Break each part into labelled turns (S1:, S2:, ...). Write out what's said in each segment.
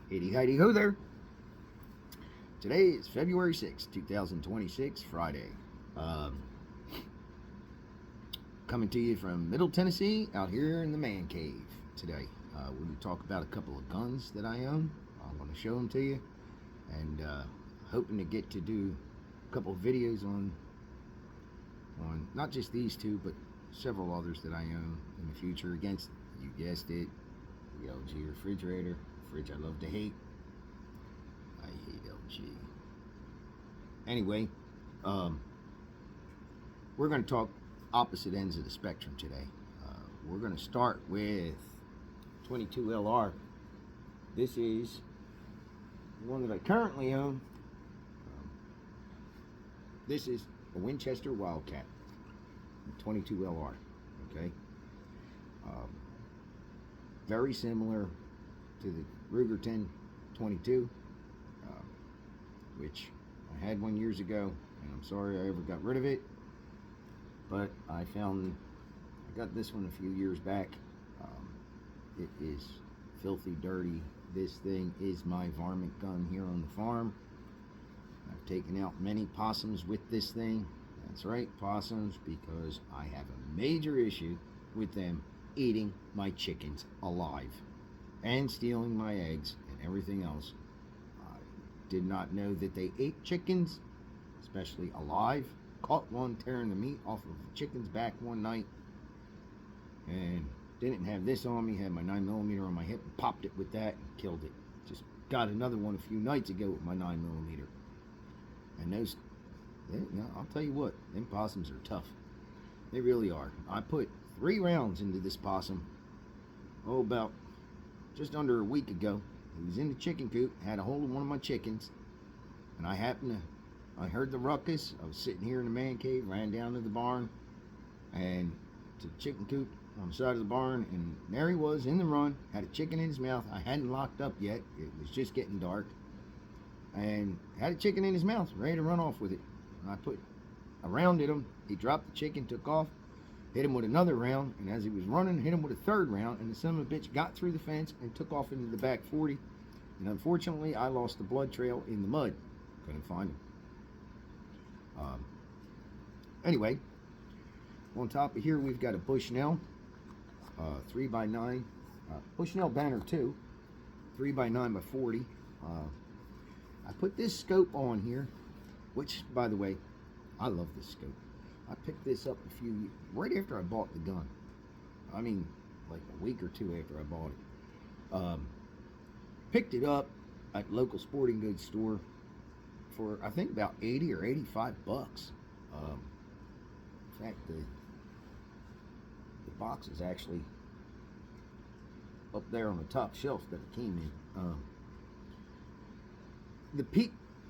S1: Hitty Heidi Ho there. Today is February 6th, 2026, Friday. Coming to you from Middle Tennessee, out here in the man cave today. We're going to talk about a couple of guns that I own. I'm going to show them to you, and hoping to get to do a couple of videos on not just these two, but several others that I own in the future against, you guessed it, the LG refrigerator. Fridge I love to hate. I hate LG. Anyway, we're going to talk opposite ends of the spectrum today. We're going to start with 22LR. This is the one that I currently own. This is a Winchester Wildcat, 22LR. Okay, very similar to the Ruger 1022, which I had one years ago, and I'm sorry I ever got rid of it, but I got this one a few years back. It is filthy dirty. This thing is my varmint gun here on the farm. I've taken out many possums with this thing. That's right, possums, because I have a major issue with them eating my chickens alive and stealing my eggs and everything else. I did not know that they ate chickens, especially alive. Caught one tearing the meat off of the chicken's back one night, and didn't have this on me. Had my 9mm on my hip and popped it with that and killed it. Just got another one a few nights ago with my 9mm. And those, I'll tell you what, them possums are tough. They really are. I put 3 rounds into this possum, about just under a week ago. He was in the chicken coop, had a hold of one of my chickens, and I heard the ruckus. I was sitting here in the man cave, ran down to the barn and to the chicken coop on the side of the barn, and there he was in the run, had a chicken in his mouth. I hadn't locked up yet, it was just getting dark, and had a chicken in his mouth, ready to run off with it. And I put a round at him. He dropped the chicken, took off, hit him with another round, and as he was running, hit him with a third round, and the son of a bitch got through the fence and took off into the back 40. And unfortunately, I lost the blood trail in the mud. Couldn't find him. Anyway, on top of here, we've got a Bushnell 3x9, Bushnell Banner 2, 3x9x40. I put this scope on here, which, by the way, I love this scope. I picked this up right after I bought the gun. I mean, like a week or two after I bought it. Picked it up at local sporting goods store for, I think, about 80 or 85 bucks. In fact, the box is actually up there on the top shelf that it came in.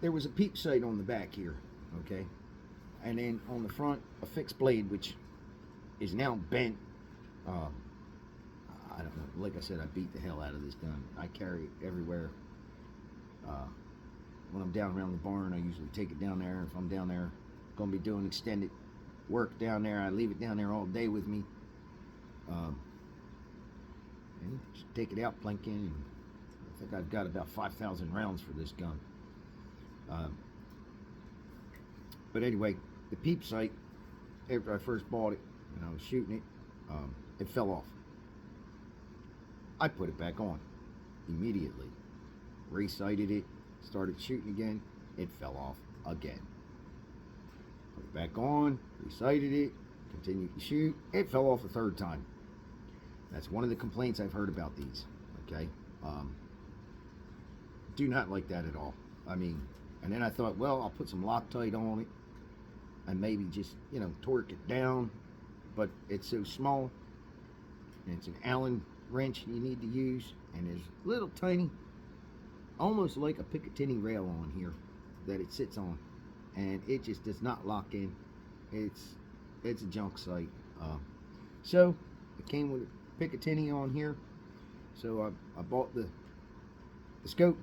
S1: There was a peep sight on the back here, okay? And then on the front, a fixed blade, which is now bent. I don't know. Like I said, I beat the hell out of this gun. I carry it everywhere. When I'm down around the barn, I usually take it down there. If I'm down there, going to be doing extended work down there, I leave it down there all day with me. And just take it out, plank in, and I think I've got about 5,000 rounds for this gun. But anyway, the peep sight, after I first bought it and I was shooting it, it fell off. I put it back on immediately, re-sighted it, started shooting again, it fell off again. Put it back on, re-sighted it, continued to shoot, it fell off a third time. That's one of the complaints I've heard about these, okay? Do not like that at all. I mean, and then I thought, well, I'll put some Loctite on it and maybe just, torque it down, but it's so small, and it's an Allen wrench you need to use, and there's little tiny, almost like a Picatinny rail on here that it sits on, and it just does not lock in. It's a junk sight. So it came with a Picatinny on here, so I bought the scope.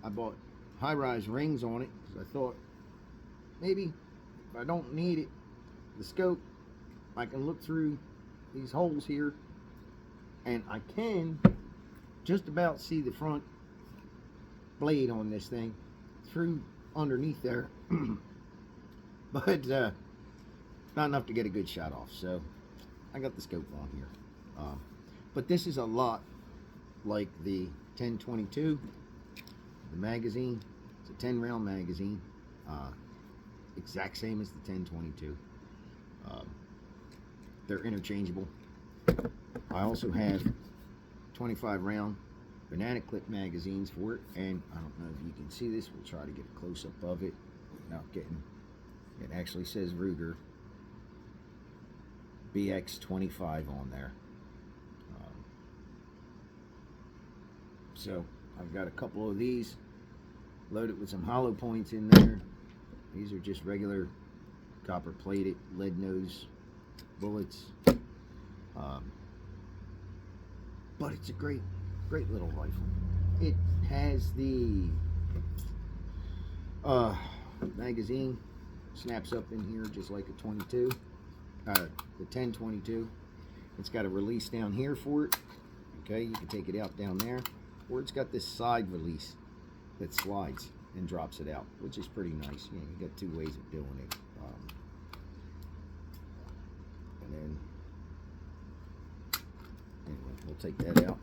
S1: I bought high-rise rings on it because I thought maybe if I don't need it, the scope, I can look through these holes here, and I can just about see the front blade on this thing through underneath there, but not enough to get a good shot off. So I got the scope on here. But this is a lot like the 1022, the magazine. It's a 10 round magazine, exact same as the 1022. They're interchangeable. I also have 25 round banana clip magazines for it, and I don't know if you can see this. We'll try to get a close up of it without getting, it actually says Ruger BX25 on there. So I've got a couple of these loaded with some hollow points in there. These are just regular copper plated lead nose bullets, but it's a great little rifle. It has the magazine snaps up in here just like a 22, the 1022. It's got a release down here for it. Okay, you can take it out down there, or it's got this side release that slides and drops it out, which is pretty nice. You know, you got two ways of doing it. And then anyway, we'll take that out.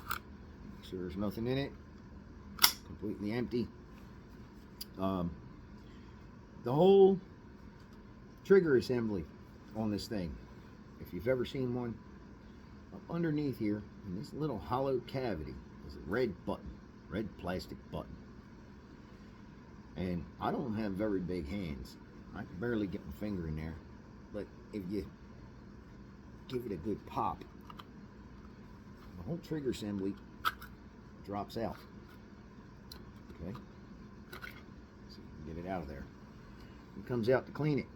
S1: Make sure there's nothing in it. Completely empty. The whole trigger assembly on this thing, if you've ever seen one, up underneath here in this little hollow cavity is a red button, red plastic button. And I don't have very big hands. I can barely get my finger in there. But if you give it a good pop, the whole trigger assembly drops out. Okay? So you can get it out of there. It comes out to clean it.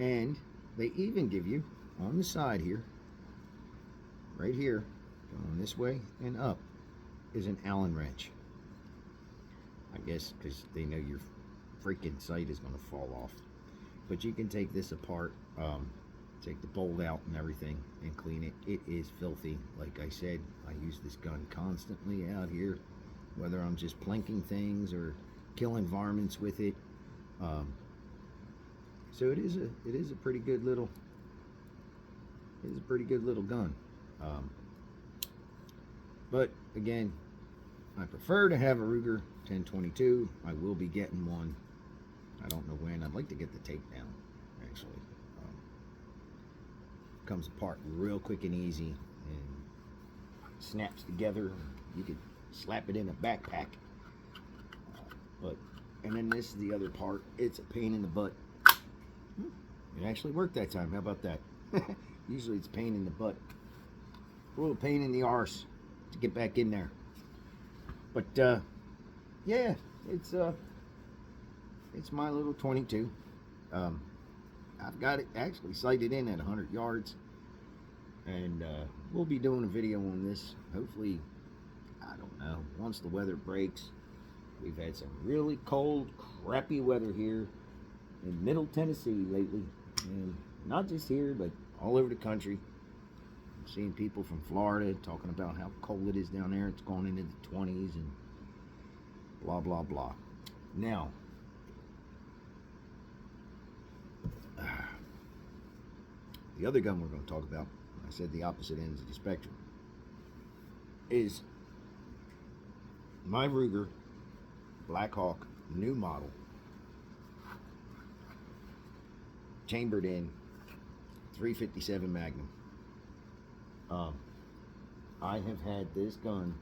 S1: And they even give you, on the side here, right here, going this way and up, is an Allen wrench. I guess because they know your freaking sight is going to fall off. But you can take this apart, take the bolt out and everything, and clean it. It is filthy. Like I said, I use this gun constantly out here, whether I'm just plinking things or killing varmints with it. So it is a pretty good little gun. But again, I prefer to have a Ruger 1022. I will be getting one. I don't know when. I'd like to get the takedown, actually. Comes apart real quick and easy and snaps together. You could slap it in a backpack. And then this is the other part. It's a pain in the butt. It actually worked that time. How about that? Usually it's a pain in the butt. A little pain in the arse to get back in there. But yeah, it's my little 22. I've got it actually sighted in at 100 yards, and we'll be doing a video on this. Hopefully, I don't know, once the weather breaks. We've had some really cold, crappy weather here in Middle Tennessee lately, and not just here, but all over the country. I'm seeing people from Florida talking about how cold it is down there. It's going into the 20s and blah blah blah. Now, the other gun we're going to talk about, I said the opposite ends of the spectrum, is my Ruger Blackhawk new model, chambered in 357 Magnum. I have had this gun,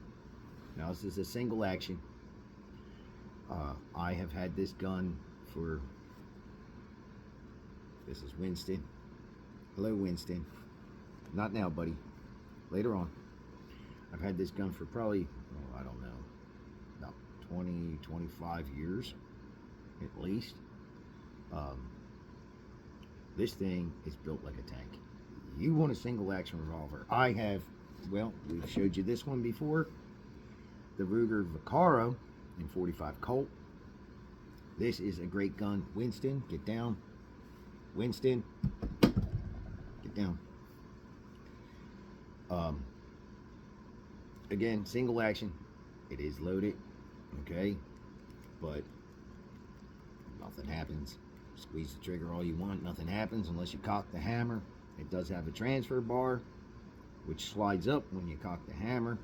S1: now this is a single action. I have had this gun for, this is Winston. Hello, Winston. Not now, buddy. Later on. I've had this gun for probably, I don't know, about 20, 25 years, at least. This thing is built like a tank. You want a single action revolver. I have, well, we've showed you this one before. The Ruger Vaccaro in 45 Colt. This is a great gun. Winston, get down. Winston, get down. Again, single action. It is loaded, okay, but nothing happens. Squeeze the trigger all you want, nothing happens unless you cock the hammer. It does have a transfer bar, which slides up when you cock the hammer.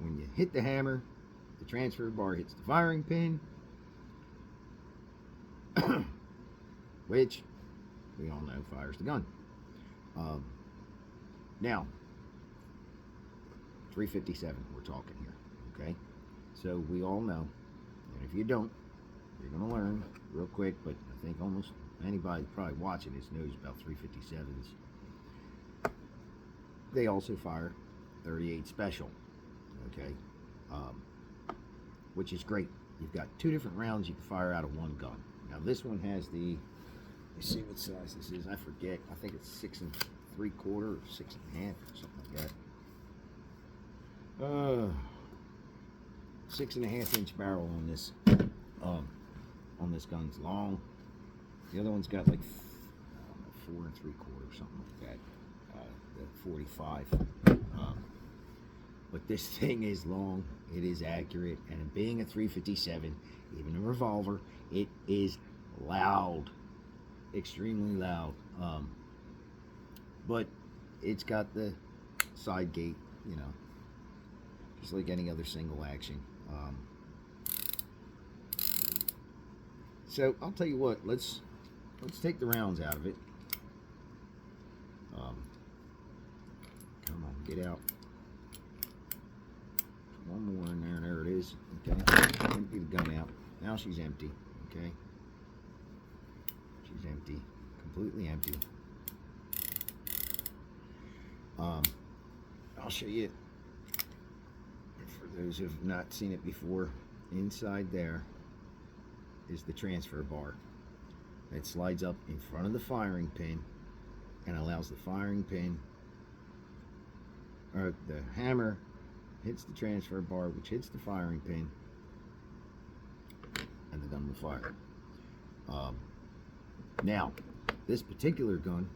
S1: When you hit the hammer, the transfer bar hits the firing pin, which we all know fires the gun. Now, 357 we're talking here, okay? So we all know, and if you don't, you're going to learn real quick, but I think almost anybody probably watching this knows about 357s. They also fire 38 special, okay? Which is great. You've got 2 different rounds you can fire out of one gun. Now this one has the, let's see what size this is, I forget. I think it's 6 3/4 or 6 1/2 or something like that. 6 1/2 inch barrel on this gun. It's long. The other one's got like 4 3/4 something like that. The 45. But this thing is long. It is accurate, and being a 357, even a revolver, it is loud, extremely loud. But it's got the side gate, you know, just like any other single action. So I'll tell you what, let's take the rounds out of it. Come on, get out. One more in there, and there it is. Okay, empty the gun out. Now she's empty. Okay, she's empty, completely empty. I'll show you, for those who have not seen it before. Inside there is the transfer bar. It slides up in front of the firing pin and allows the firing pin, or the hammer hits the transfer bar, which hits the firing pin, and the gun will fire. Now, this particular gun,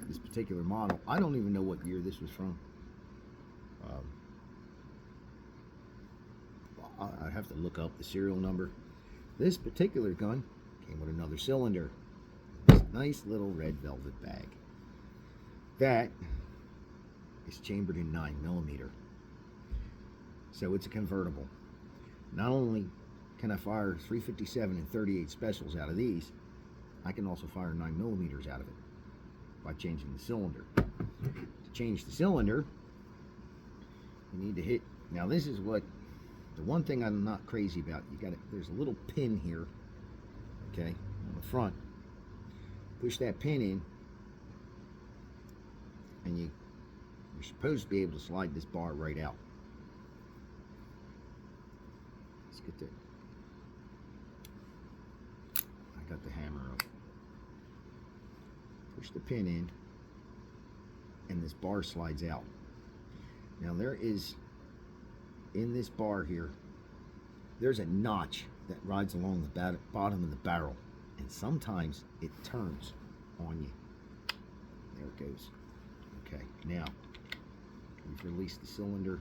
S1: this particular model, I don't even know what year this was from. I have to look up the serial number. This particular gun came with another cylinder. This nice little red velvet bag. That is chambered in 9mm. So it's a convertible. Not only can I fire 357 and 38 specials out of these, I can also fire 9mm out of it by changing the cylinder. To change the cylinder, you need to hit. Now this is what, the one thing I'm not crazy about, there's a little pin here, okay, on the front. Push that pin in, and you're supposed to be able to slide this bar right out. Let's get that. I got the hammer up. Push the pin in, and this bar slides out. Now there is, in this bar here, there's a notch that rides along the bottom of the barrel, and sometimes it turns on you. There it goes. Okay, now we've released the cylinder.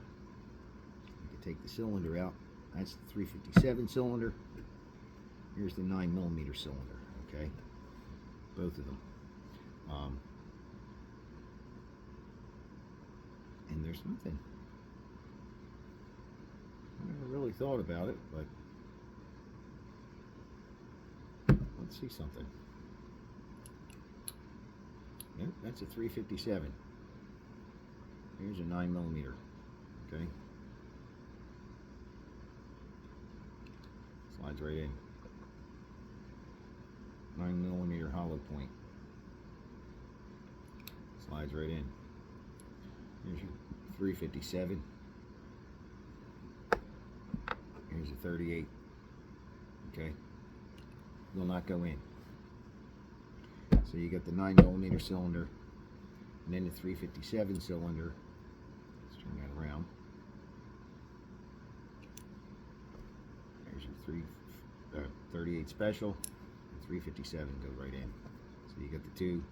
S1: You can take the cylinder out. That's the 357 cylinder. Here's the 9mm cylinder. Okay, both of them. And there's nothing. I never really thought about it, but let's see something. Yep, that's a 357. Here's a 9mm. Okay, slides right in. 9mm hollow point. Slides right in. Here's your 357. Here's a 38. Okay, will not go in. So you got the 9mm cylinder, and then the 357 cylinder. Let's turn that around. There's your 38 special, and 357 go right in. So you got the 2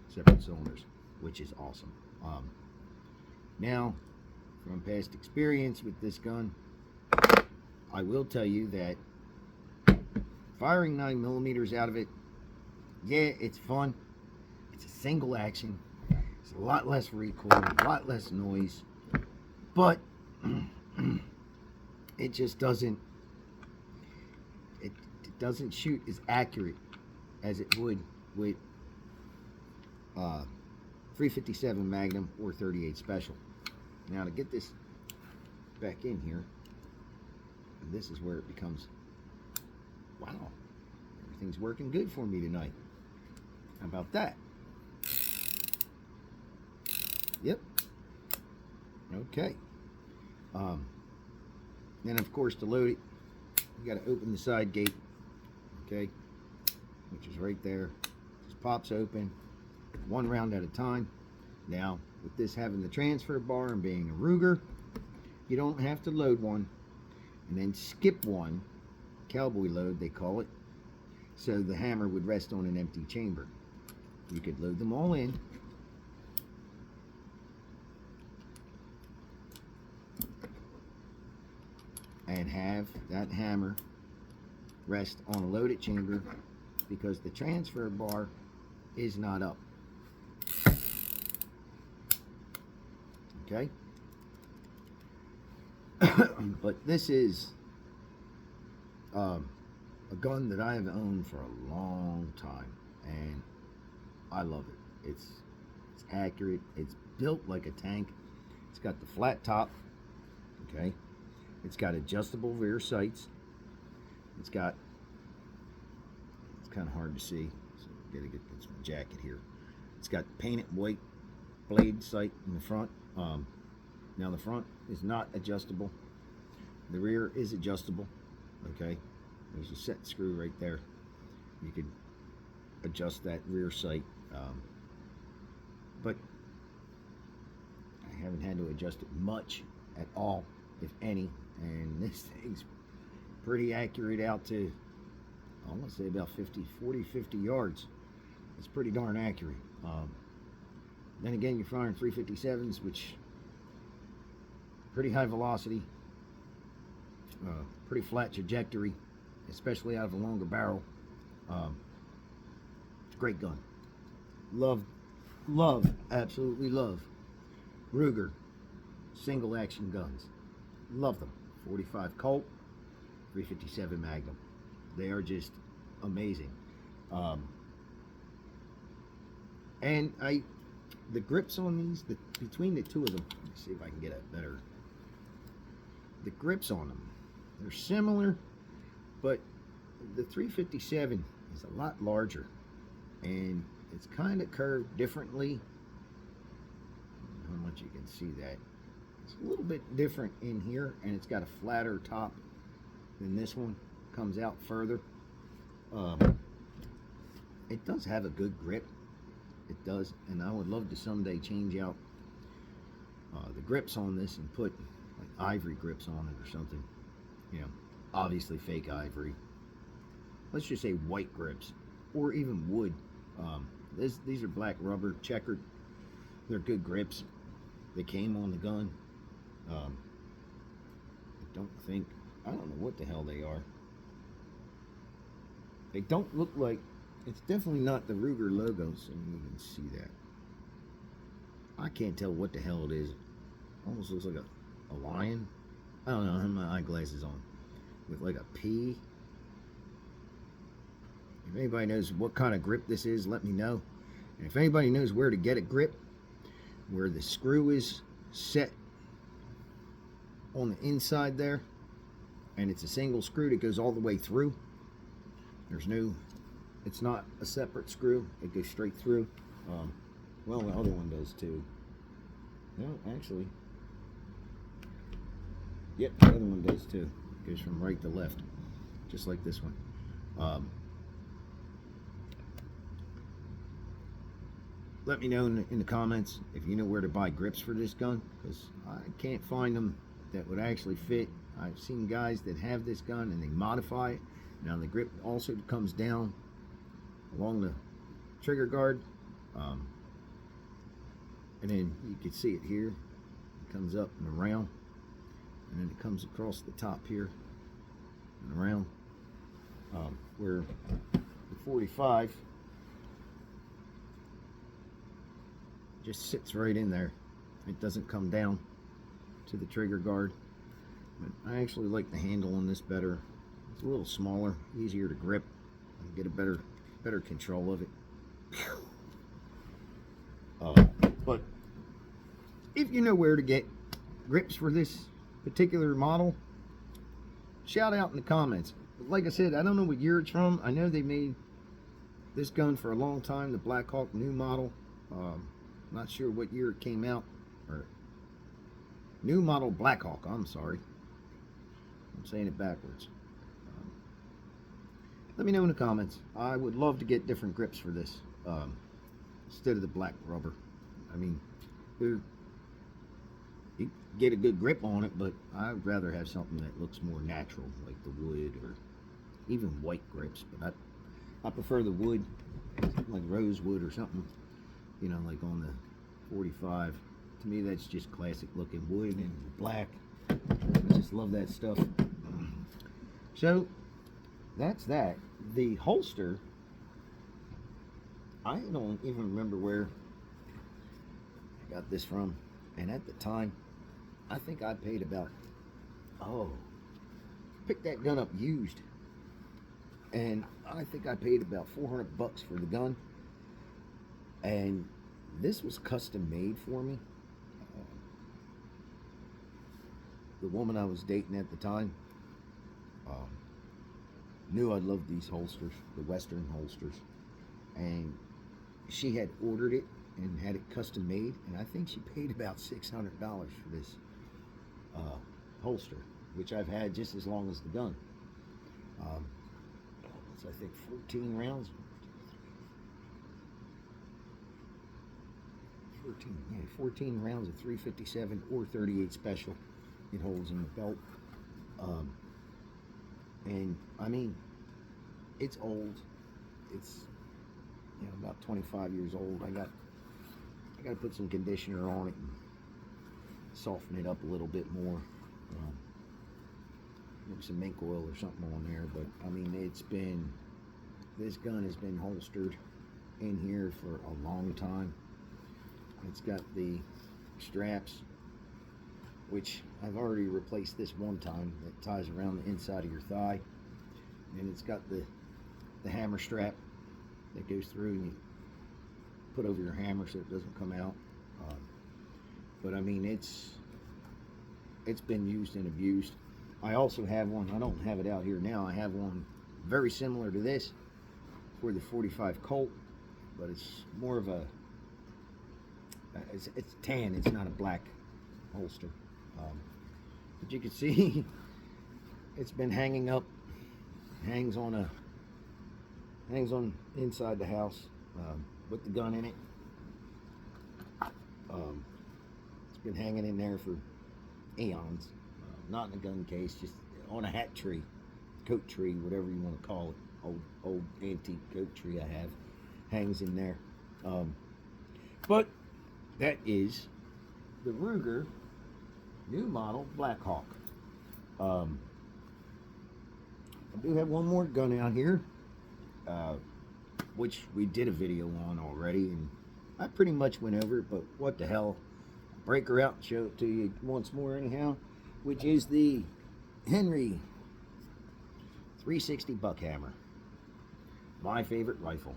S1: separate cylinders, which is awesome. Now, from past experience with this gun, I will tell you that firing 9mm out of it, yeah, it's fun. It's a single action. It's a lot less recoil, a lot less noise, but it just doesn't. It doesn't shoot as accurate as it would with 357 Magnum or 38 Special. Now to get this back in here, and this is where it becomes, wow, everything's working good for me tonight. How about that? Yep. Okay. Then of course to load it, you got to open the side gate, okay, which is right there. Just pops open, one round at a time. Now with this having the transfer bar and being a Ruger, you don't have to load one and then skip one, cowboy load they call it, so the hammer would rest on an empty chamber. You could load them all in, and have that hammer rest on a loaded chamber because the transfer bar is not up. Okay? But this is a gun that I have owned for a long time, and I love it. It's accurate. It's built like a tank. It's got the flat top. Okay? It's got adjustable rear sights. It's kind of hard to see, so gotta get this jacket here. It's got painted white blade sight in the front. Now the front is not adjustable. The rear is adjustable. Okay, there's a set screw right there. You could adjust that rear sight, but I haven't had to adjust it much at all, if any. And this thing's pretty accurate out to, I want to say about 50 yards. It's pretty darn accurate. Then again, you're firing 357s, which pretty high velocity, pretty flat trajectory, especially out of a longer barrel. It's a great gun. Love, absolutely love Ruger single action guns. Love them. 45 Colt, 357 Magnum. They are just amazing. And the grips on these, between the two of them, let me see if I can get a better. The grips on them, they're similar, but the 357 is a lot larger, and it's kind of curved differently. I don't know how much you can see that. It's a little bit different in here, and it's got a flatter top than this one. Comes out further. It does have a good grip. It does, and I would love to someday change out the grips on this and put like ivory grips on it or something. You know, obviously fake ivory. Let's just say white grips, or even wood. These are black rubber, checkered. They're good grips. They came on the gun. I don't know what the hell they are. They don't look like, it's definitely not the Ruger logo, so you can see that. I can't tell what the hell it is. Almost looks like a lion. I don't know, I have my eyeglasses on. With like a P. If anybody knows what kind of grip this is, let me know. And if anybody knows where to get a grip, where the screw is set on the inside there, and it's a single screw that goes all the way through. It's not a separate screw, it goes straight through. Well, the other one does too. No, actually, yep, the other one does too. It goes from right to left, just like this one. Let me know in the comments if you know where to buy grips for this gun, because I can't find them that would actually fit. I've seen guys that have this gun and they modify it. Now the grip also comes down along the trigger guard, and then you can see it here. comes up and around, and then it comes across the top here and around, where the 45 just sits right in there. It doesn't come down to the trigger guard. But I actually like the handle on this better. It's a little smaller, easier to grip, and get a better control of it. But if you know where to get grips for this particular model, shout out in the comments. Like I said, I don't know what year it's from. I know they made this gun for a long time, the Blackhawk new model. Not sure what year it came out. Or new model Blackhawk, I'm sorry. I'm saying it backwards. Let me know in the comments. I would love to get different grips for this instead of the black rubber. I mean, you get a good grip on it, but I'd rather have something that looks more natural, like the wood or even white grips. But I prefer the wood, like rosewood or something, you know, like on the 45. To me, that's just classic looking wood and black. I just love that stuff. So that's that. The holster, I don't even remember where I got this from, and at the time I think I paid about, picked that gun up used, and I think I paid about 400 bucks for the gun, and this was custom made for me. The woman I was dating at the time knew I loved these holsters, the Western holsters, and she had ordered it and had it custom made, and I think she paid about $600 for this holster, which I've had just as long as the gun. It's, I think, 14 rounds. 14 rounds of 357 or 38 special it holds in the belt. And I mean, it's old. It's, you know, about 25 years old. I got to put some conditioner on it and soften it up a little bit more. Maybe some mink oil or something on there. But I mean, this gun has been holstered in here for a long time. It's got the straps, which I've already replaced this one time, that ties around the inside of your thigh, and it's got the hammer strap that goes through and you put over your hammer so it doesn't come out. But I mean, it's been used and abused. I also have one, I don't have it out here now, I have one very similar to this for the 45 Colt, but it's more of a, it's tan, it's not a black holster. But you can see it's been hanging up, hangs on inside the house with the gun in it. It's been hanging in there for eons, not in a gun case, just on a hat tree, coat tree, whatever you want to call it. Old antique coat tree I have hangs in there. But that is the Ruger new model Blackhawk. I do have one more gun out here, which we did a video on already, and I pretty much went over it, but what the hell, I'll break her out and show it to you once more anyhow, which is the Henry 360 Buckhammer, my favorite rifle.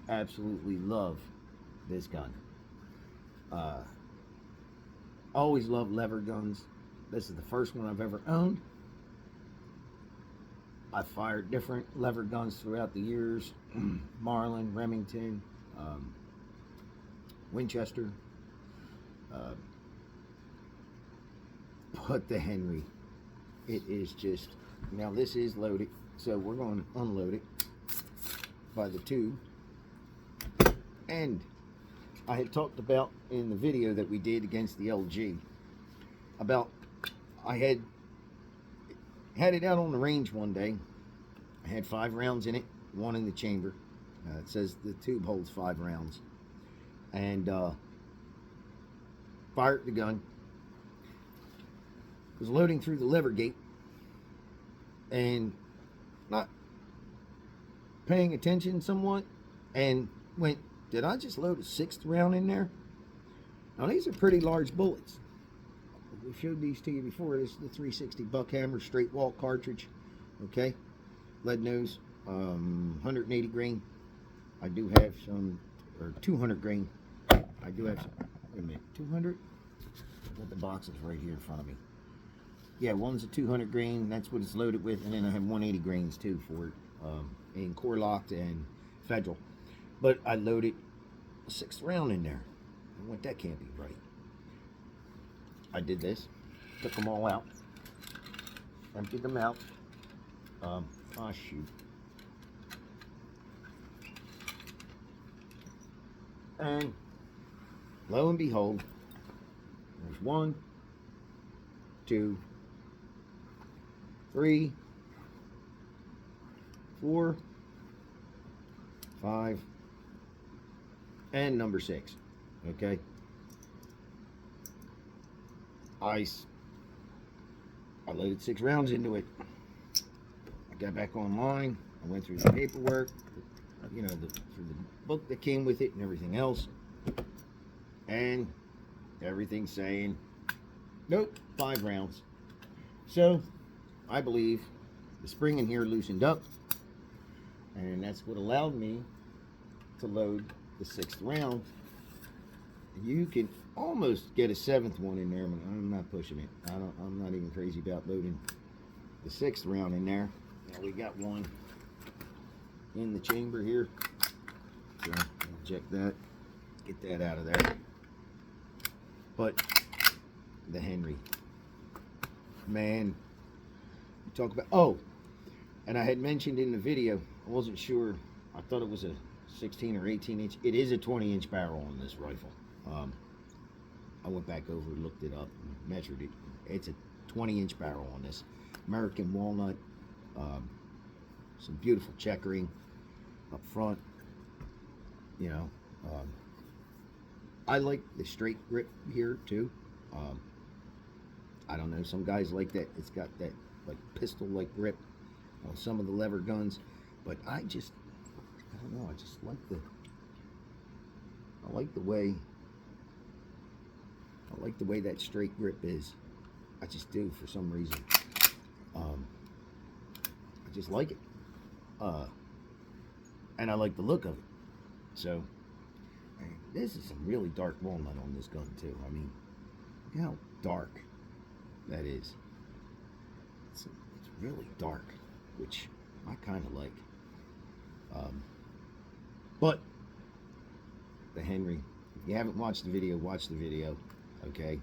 S1: Absolutely love this gun. Always loved lever guns. This is the first one I've ever owned. I've fired different lever guns throughout the years. Marlin, Remington, Winchester. But the Henry, it is just, now this is loaded, so we're going to unload it by the tube. And I had talked about in the video that we did against the LG about, I had it out on the range one day. I had 5 rounds in it, 1 in the chamber. It says the tube holds 5 rounds. And fired the gun, was loading through the lever gate, and not paying attention somewhat, and went, did I just load a 6th round in there? Now these are pretty large bullets. We showed these to you before. This is the 360 Buckhammer straight wall cartridge. Okay, lead nose, 180 grain. I do have some, or 200 grain. I do have some. Wait a minute, 200. I've got the boxes right here in front of me. Yeah, one's a 200 grain. That's what it's loaded with, and then I have 180 grains too for it, in core locked and federal. But I loaded a 6th round in there. I went, that can't be right. I did this, took them all out, emptied them out. Shoot. And lo and behold, there's 1, 2, 3, 4, 5, and number 6. Okay. I loaded 6 rounds into it. I got back online. I went through the paperwork, you know, through the book that came with it and everything else. And everything's saying, nope, 5 rounds. So I believe the spring in here loosened up, and that's what allowed me to load the 6th round. You can almost get a 7th one in there, but I'm not pushing it. I'm not even crazy about loading the 6th round in there. Now we got one in the chamber here. So I'll check that, get that out of there. But the Henry, man, you talk about, oh, and I had mentioned in the video, I wasn't sure, I thought it was a 16 or 18 inch. It is a 20-inch barrel on this rifle. I went back over, looked it up, and measured it. It's a 20-inch barrel on this. American walnut, some beautiful checkering up front. You know, I like the straight grip here too. I don't know, some guys like that. It's got that like pistol-like grip on some of the lever guns, but I don't know. I just like the way that straight grip is. I just do, for some reason. I just like it. And I like the look of it. So, this is some really dark walnut on this gun too. I mean, look how dark that is. It's really dark, which I kind of like. But the Henry, if you haven't watched the video, watch the video. Okay.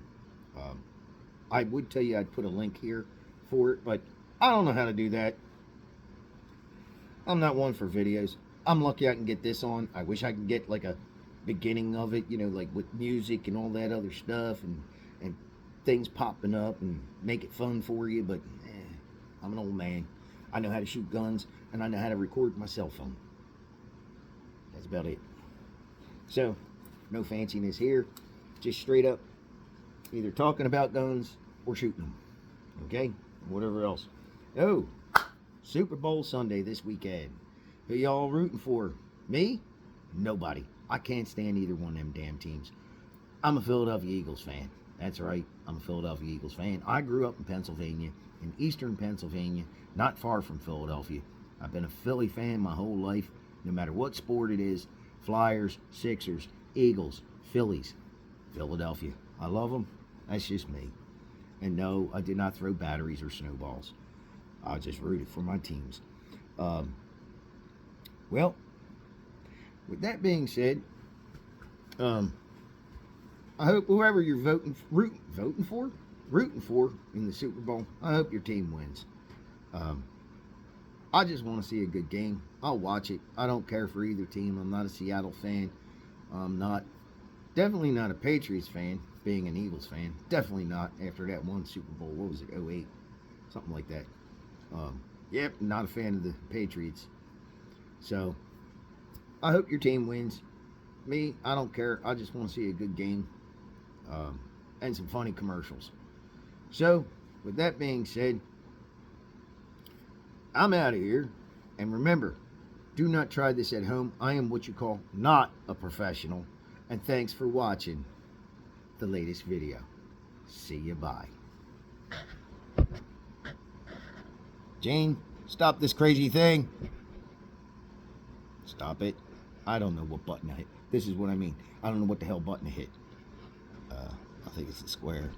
S1: I would tell you I'd put a link here for it, but I don't know how to do that. I'm not one for videos. I'm lucky I can get this on. I wish I could get like a beginning of it, you know, like with music and all that other stuff, and things popping up and make it fun for you, but I'm an old man. I know how to shoot guns, and I know how to record my cell phone. That's about it. So, no fanciness here. Just straight up either talking about guns or shooting them. Okay? Whatever else. Oh, Super Bowl Sunday this weekend. Who y'all rooting for? Me? Nobody. I can't stand either one of them damn teams. I'm a Philadelphia Eagles fan. That's right. I'm a Philadelphia Eagles fan. I grew up in Pennsylvania, in eastern Pennsylvania, not far from Philadelphia. I've been a Philly fan my whole life, no matter what sport it is. Flyers, Sixers, Eagles, Phillies, Philadelphia. I love them. That's just me. And no, I did not throw batteries or snowballs. I just rooted for my teams. Well, with that being said, I hope whoever you're rooting for in the Super Bowl, I hope your team wins. I just want to see a good game. I'll watch it. I don't care for either team. I'm not a Seattle fan. I'm definitely not a Patriots fan, being an Eagles fan. Definitely not after that one Super Bowl. What was it, 08? Something like that. Yep, not a fan of the Patriots. So, I hope your team wins. Me, I don't care. I just want to see a good game. and some funny commercials. So, with that being said, I'm out of here. And remember, do not try this at home. I am what you call not a professional. And thanks for watching the latest video. See you, bye. Jane, stop this crazy thing. Stop it. I don't know what button I hit. This is what I mean. I don't know what the hell button to hit. I think it's the square.